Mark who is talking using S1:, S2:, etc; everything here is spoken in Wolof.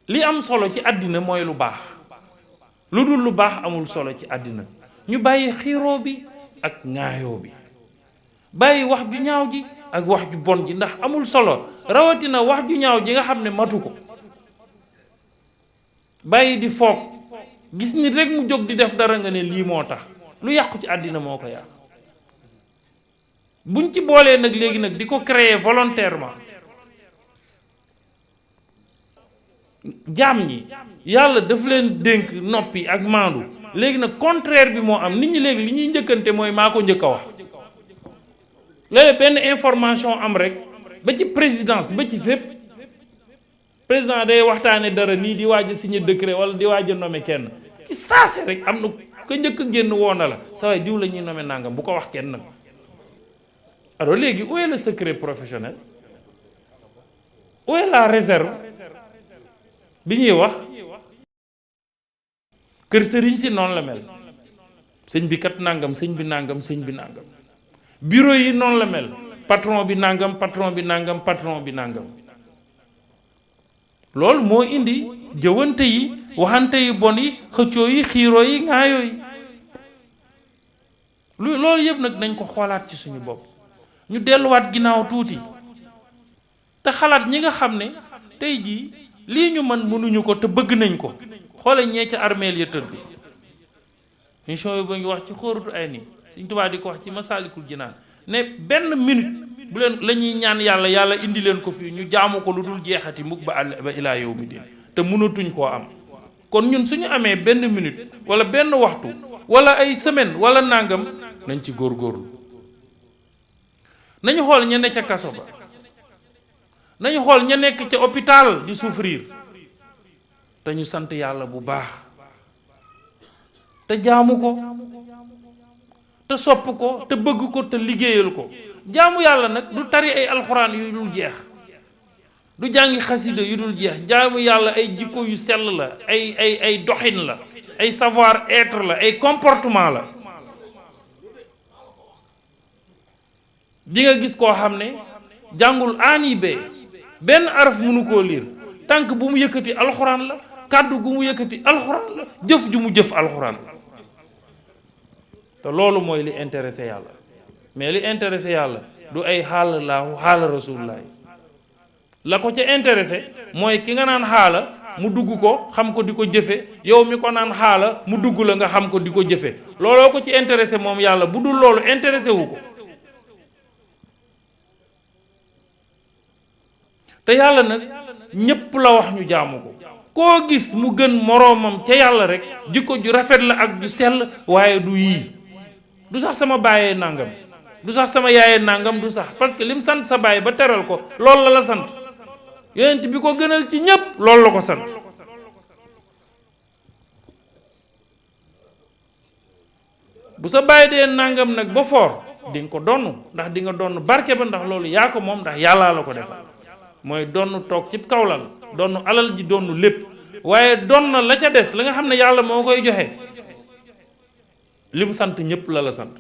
S1: li am solo ci àddina mooy lu baax lu dul lu baax amul solo ci àddina ñu bàyyi xiiroo bi ak ŋaayoo bi bàyyi wax ju ñaaw ji ak wax ju bon ji ndax amul solo rawatina wax ju ñaaw ji nga xam ne matu ko bàyyi di foog gis nit rek mu jóg di def dara nga ne lii moo tax lu yàqu ci àddina moo ko yàq buñ ci boolee nag léegi nag di ko créer volontairement jaam ñi yàlla daf leen dénk noppi ak maandu léegi nag contraire bi moo am nit ñi léegi li ñuy njëkkante mooy maa ko njëkk a wax léegi benn information am rek ba ci présidence ba ci fépp président day waxtaane dara nii di waaj a signé décret wala di waaj a nommé kenn ci saase rek am na ka njëkk a génn woon na la sa waay diw la ñuy nommé nangam bu ko wax kenn nag alors léegi où est le secret professionnel où est la réserve bi ñuy wax kër sëriñ si noonu la mel sëñ bi kat nangam sëñ bi nangam sëñ bi nangam bureau yi noonu la mel patron bi nangam patron bi nangam patron bi nangam loolu moo indi jëwante yi waxante yu bon yi xëccoo yi xiiroo yi ŋaayoo yi loolu yëpp nag nañ ko xoolaat ci suñu bopp ñu delluwaat ginnaaw tuuti te xalaat ñi nga xam ne tey jii lii ñu mën mënuñu ko te bëgg nañ ko xoole ñee ca armeel ya tëdd émission yi ba ngi wax ci xóorutu ay nii Sëñ Tuubaa di ko wax ci Masaalikul Jinaan ne benn minute bu leen la ñuy ñaan yàlla indi leen ko fii ñu jaamu ko lu dul jeexati mukk ba ilaa yawmi diin te mënatuñ koo am kon ñun suñu amee benn minute wala benn waxtu wala ay semaine wala nangam nañ ci góorgóorlu nañu xool ña ne ca kaso ba nañu xool ña nekk ca hôpital di souffrir te ñu sant yàlla bu baax te jaamu ko te sopp ko te bëgg ko te liggéeyal ko jaamu yàlla nag du tari ay alxuraan yu dul jeex du jàngi xasida yu dul jeex jaamu yàlla ay jikko yu sell la ay doxin la ay savoir être la ay comportement la di nga gis koo xam ne jàngul aani bee benn araf mënu koo liir tànk bu mu yëkkati alxuraan la kàddu gu mu yëkkati alxuraan la jëf ju mu jëf alxuraan la te loolu mooy li intéressé yàlla mais li intéressé yàlla du ay xaala laahu xaala rasulullahi la ko ca intéressé mooy ki nga naan xaala mu dugg ko xam ko di ko jëfe yow mi ko naan xaala mu dugg la nga xam ko di ko jëfe looloo ko ci intéressé moom yàlla bu dul loolu intéressé wu ko te yàlla nag ñépp la wax ñu jaamu ko koo gis mu gën moroomam ca yàlla rek jikko ju rafet la ak ju sell waaye du yii du sax sama baayee nangam du sax sama yaayee nangam du sax parce que lim sant sa baay ba teral ko loolu la sant yonent bi ko gënal ci ñépp loolu la ko sant bu sa baay dee nangam nag ba foor di nga ko donn ndax di nga donn barke ba ndax loolu yaa ko moom ndax yàllaa la ko defal mooy donn toog ci kawlal donn alal ji donn lépp waaye donn la ca des la nga xam ne yàlla moo koy joxe li mu sant ñépp la sant